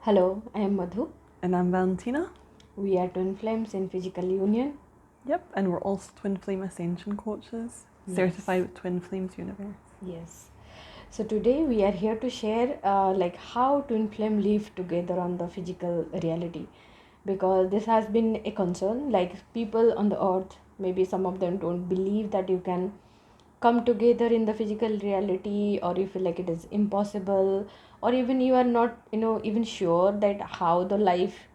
Hello, I am Madhu. And I'm Valentina. We are twin flames in physical union. Yep, and we're also Twin Flame Ascension coaches, certified with Twin Flames Universe. Yes. So today we are here to share how twin flame live together on the physical reality, because this has been a concern. Like people on the earth, maybe some of them don't believe that you can come together in the physical reality, or you feel like it is impossible, or even you are not even sure that how the life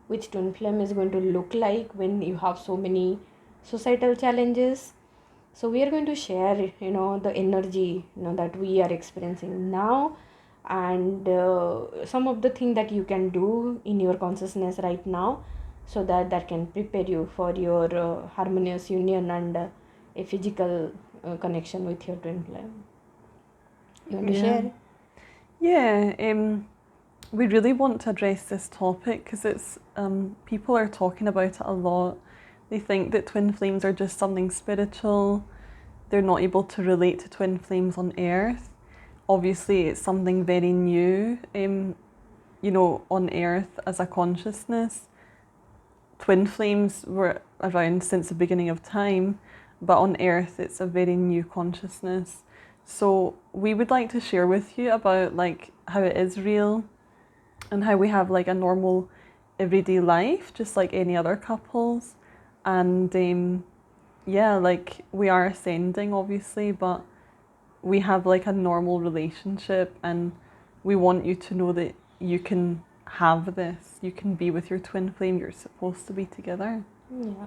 which twin flame is going to look like when you have so many societal challenges. So we are going to share the energy that we are experiencing now, and some of the thing that you can do in your consciousness right now, so that can prepare you for your harmonious union and a physical connection with your twin flame. You want to share? Yeah, we really want to address this topic because it's people are talking about it a lot. They think that twin flames are just something spiritual. They're not able to relate to twin flames on Earth. Obviously, it's something very new, on Earth as a consciousness. Twin flames were around since the beginning of time, but on Earth, it's a very new consciousness. So we would like to share with you about how it is real and how we have a normal everyday life, just like any other couples. And we are ascending obviously, but we have a normal relationship, and we want you to know that you can have this. You can be with your twin flame. You're supposed to be together. Yeah,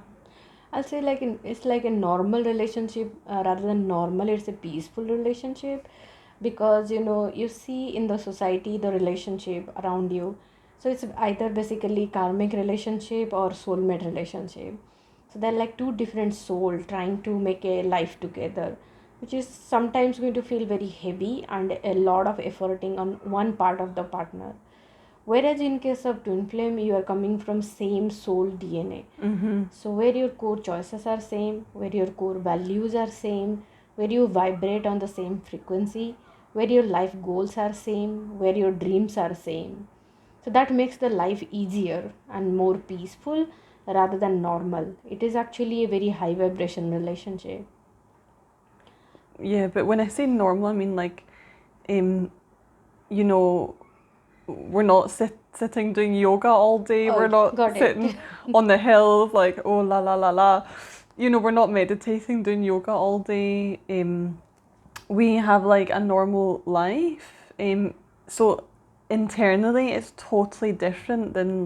I'll say it's like a normal relationship, rather than normal. It's a peaceful relationship, because you see in the society the relationship around you. So it's either basically karmic relationship or soulmate relationship. So they're like two different soul trying to make a life together, which is sometimes going to feel very heavy and a lot of efforting on one part of the partner. Whereas in case of twin flame, you are coming from same soul DNA. So where your core choices are same, where your core values are same, where you vibrate on the same frequency, where your life goals are same, where your dreams are same. So that makes the life easier and more peaceful rather than normal. It is actually a very high vibration relationship. Yeah, but when I say normal, I mean um, you know, we're not sitting doing yoga all day. Oh, We're not got it. sitting on the hills like, oh, la, la, la, la. We're not meditating, doing yoga all day. We have a normal life. So internally, it's totally different than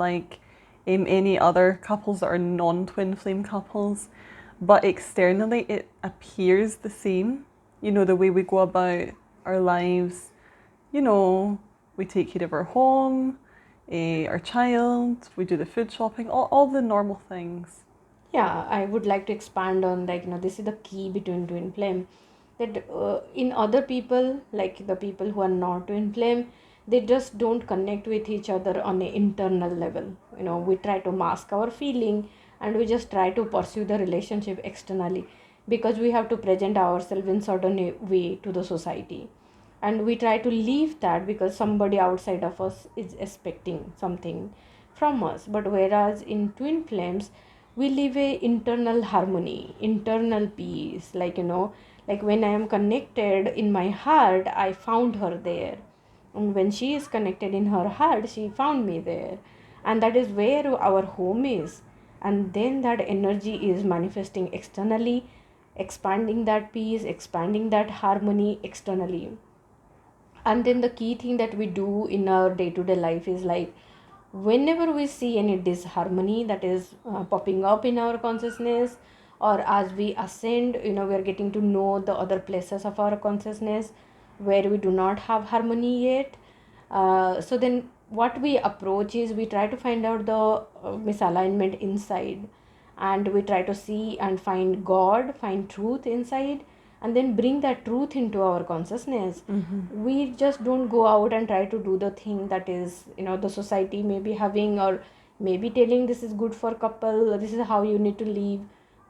any other couples that are non-twin flame couples. But externally, it appears the same. The way we go about our lives, we take care of our home, our child, we do the food shopping, all the normal things. Yeah, I would like to expand on this is the key between twin flame, that in other people, like the people who are not twin flame, they just don't connect with each other on an internal level. We try to mask our feeling, and we just try to pursue the relationship externally, because we have to present ourselves in certain way to the society, and we try to leave that because somebody outside of us is expecting something from us. But whereas in twin flames, we live a internal harmony, internal peace. Like when I am connected in my heart, I found her there, and when she is connected in her heart, she found me there. And that is where our home is. And then that energy is manifesting externally, expanding that peace, expanding that harmony externally. And then the key thing that we do in our day-to-day life is like, whenever we see any disharmony that is popping up in our consciousness, or as we ascend, we are getting to know the other places of our consciousness where we do not have harmony yet. So then what we approach is, we try to find out the misalignment inside, and we try to see and find God, find truth inside, and then bring that truth into our consciousness. We just don't go out and try to do the thing that is the society may be having, or maybe telling this is good for couple, this is how you need to live.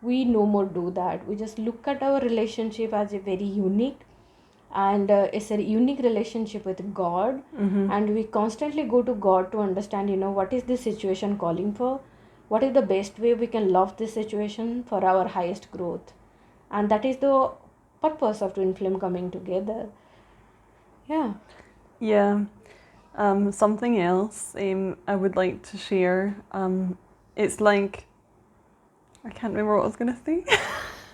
We no more do that. We just look at our relationship as a very unique, and it's a unique relationship with God. And we constantly go to God to understand, what is this situation calling for, what is the best way we can love this situation for our highest growth. And that is the purpose of twin flame coming together. Yeah. Yeah. Something else I would like to share. It's like, I can't remember what I was going to say.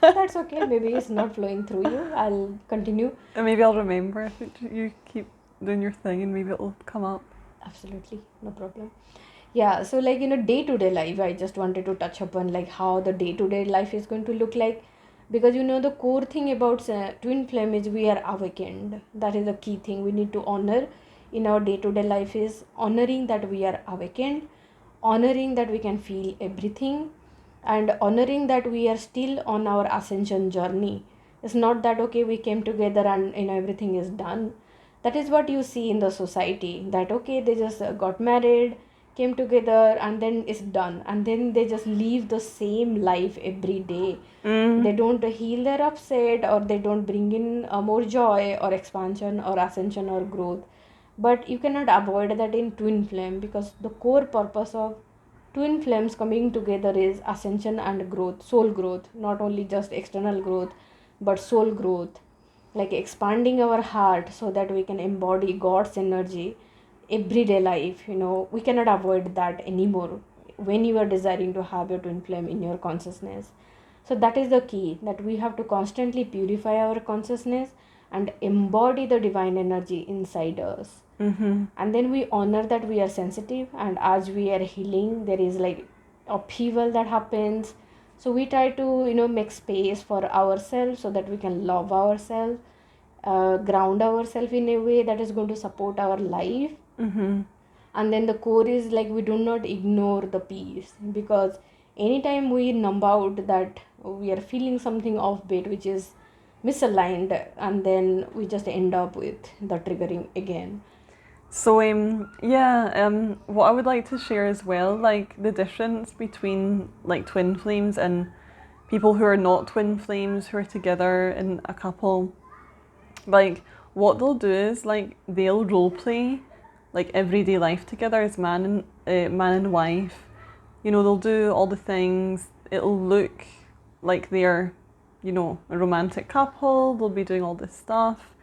That's okay. Maybe it's not flowing through you. I'll continue. And maybe I'll remember if you keep doing your thing, and maybe it'll come up. Absolutely, no problem. Yeah, so like day-to-day life, I just wanted to touch upon like how the day-to-day life is going to look like, because the core thing about twin flame is we are awakened. That is the key thing we need to honor in our day-to-day life, is honoring that we are awakened, honoring that we can feel everything, and honoring that we are still on our ascension journey. It's not that okay, we came together and everything is done. That is what you see in the society, that okay, they just got married, came together, and then it's done, and then they just live the same life every day. They don't heal their upset, or they don't bring in more joy or expansion or ascension or growth. But you cannot avoid that in twin flame, because the core purpose of twin flames coming together is ascension and growth, soul growth, not only just external growth but soul growth, like expanding our heart so that we can embody God's energy everyday life. We cannot avoid that anymore when you are desiring to have your twin flame in your consciousness. So that is the key, that we have to constantly purify our consciousness and embody the divine energy inside us. And then we honor that we are sensitive, and as we are healing there is like upheaval that happens. So we try to make space for ourselves so that we can love ourselves, ground ourselves in a way that is going to support our life. And then the core is like we do not ignore the peace, because anytime we numb out that we are feeling something offbeat which is misaligned, and then we just end up with the triggering again. So what I would like to share as well, like the difference between like twin flames and people who are not twin flames, who are together in a couple, like what they'll do is like they'll role play like everyday life together as man and wife. They'll do all the things. It'll look like they're a romantic couple. They'll be doing all this stuff,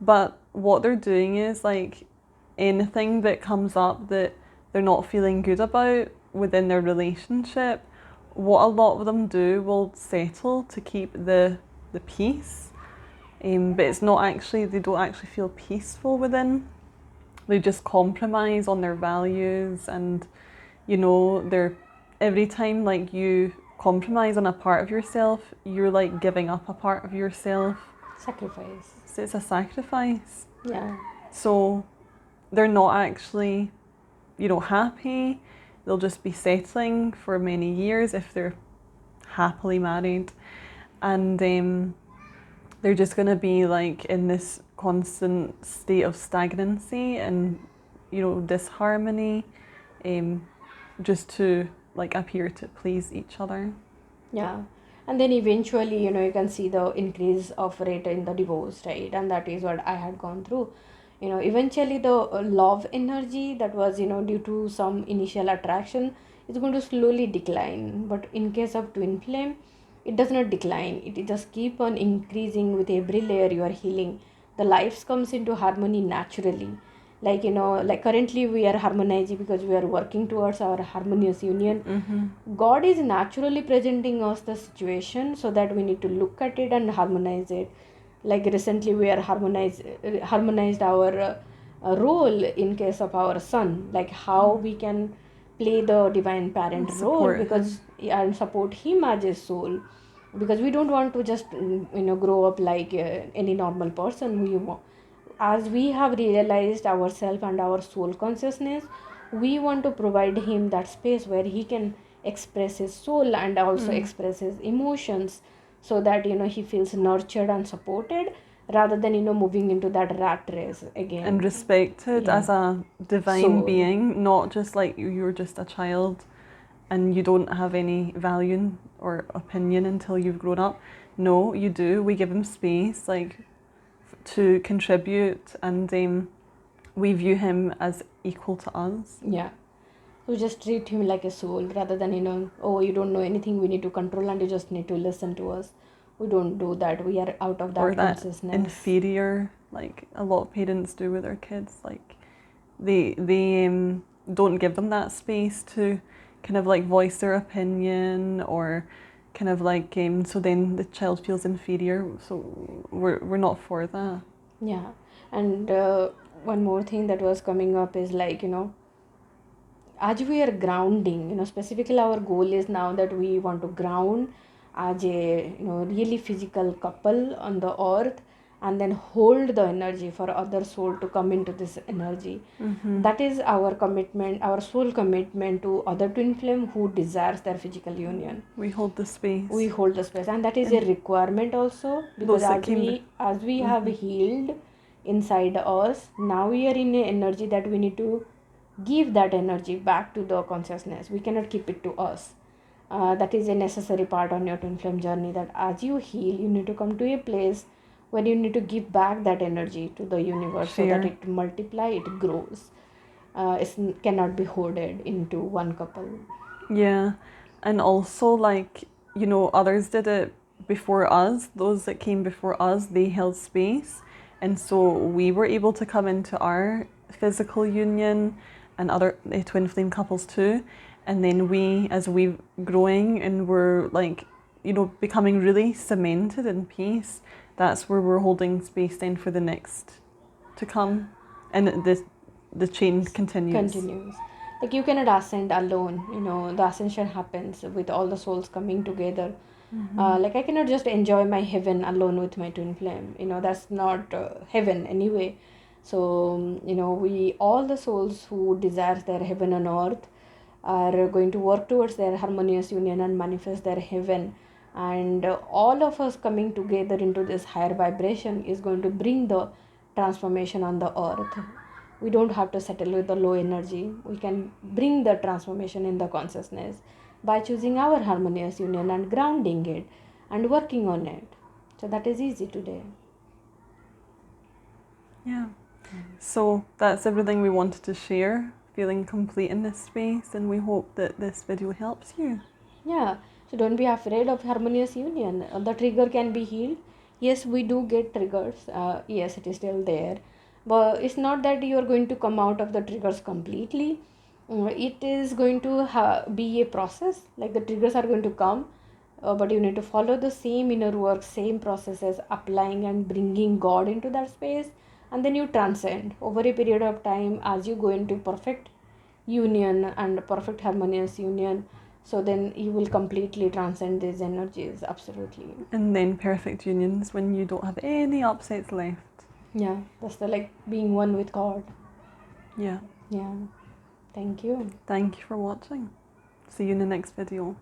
but what they're doing is like anything that comes up that they're not feeling good about within their relationship, what a lot of them do will settle to keep the peace, but it's not actually, they don't actually feel peaceful within. They just compromise on their values, and they're, every time like you compromise on a part of yourself, you're like giving up a part of yourself. Sacrifice. So it's a sacrifice. Yeah. So they're not actually, happy. They'll just be settling for many years if they're happily married. And they're just going to be like in this constant state of stagnancy and, disharmony, just to like appear to please each other. Yeah. And then eventually, you can see the increase of rate in the divorce, right? And that is what I had gone through. Eventually the love energy that was due to some initial attraction is going to slowly decline. But in case of twin flame, it does not decline, it just keep on increasing with every layer you are healing. The lives comes into harmony naturally. Like like currently we are harmonizing because we are working towards our harmonious union. God is naturally presenting us the situation, so that we need to look at it and harmonize it. Like recently we are harmonized our role in case of our son, like how we can play the divine parent role, because and support him as a soul, because we don't want to just grow up like any normal person. As we have realized ourselves and our soul consciousness, we want to provide him that space where he can express his soul and also express his emotions, so that he feels nurtured and supported, rather than moving into that rat race again, and respected as a divine being, not just like you're just a child and you don't have any value or opinion until you've grown up. No, you do. We give him space, like to contribute, and we view him as equal to us. Yeah. We just treat him like a soul rather than, oh, you don't know anything, we need to control and you just need to listen to us. We don't do that. We are out of Or that that consciousness. inferior, like a lot of parents do with their kids. Like they don't give them that space to kind of like voice their opinion, or kind of like so then the child feels inferior. So we're not for that. Yeah. And one more thing that was coming up is like, as we are grounding, specifically our goal is now that we want to ground as a, really physical couple on the earth, and then hold the energy for other soul to come into this energy. That is our commitment, our soul commitment to other twin flame who desires their physical union. We hold the space. We hold the space, and that is a requirement also, because as we have healed inside us, now we are in an energy that we need to give that energy back to the consciousness. We cannot keep it to us. That is a necessary part on your twin flame journey, that as you heal, you need to come to a place where you need to give back that energy to the universe. So that it multiply, it grows. It cannot be hoarded into one couple. Yeah, and also like, others did it before us. Those that came before us, they held space, and so we were able to come into our physical union, and other twin flame couples too. And then as we growing and we're like, becoming really cemented in peace, that's where we're holding space then for the next to come, and the chain continues. Like you cannot ascend alone. The ascension happens with all the souls coming together. Like I cannot just enjoy my heaven alone with my twin flame. That's not heaven anyway. So we, all the souls who desires their heaven on earth, are going to work towards their harmonious union and manifest their heaven. And all of us coming together into this higher vibration is going to bring the transformation on the earth. We don't have to settle with the low energy. We can bring the transformation in the consciousness by choosing our harmonious union and grounding it and working on it. So that is easy today. Yeah. So that's everything we wanted to share. Feeling complete in this space, and we hope that this video helps you. Yeah. So don't be afraid of harmonious union. The trigger can be healed. Yes, we do get triggers. Yes, it is still there. But it's not that you are going to come out of the triggers completely. It is going to be a process. Like the triggers are going to come, but you need to follow the same inner work, same processes, applying and bringing God into that space. And then you transcend over a period of time as you go into perfect union and perfect harmonious union. So then you will completely transcend these energies. Absolutely. And then perfect unions when you don't have any upsets left. Yeah, that's the like being one with God. Yeah. Yeah. Thank you. Thank you for watching. See you in the next video.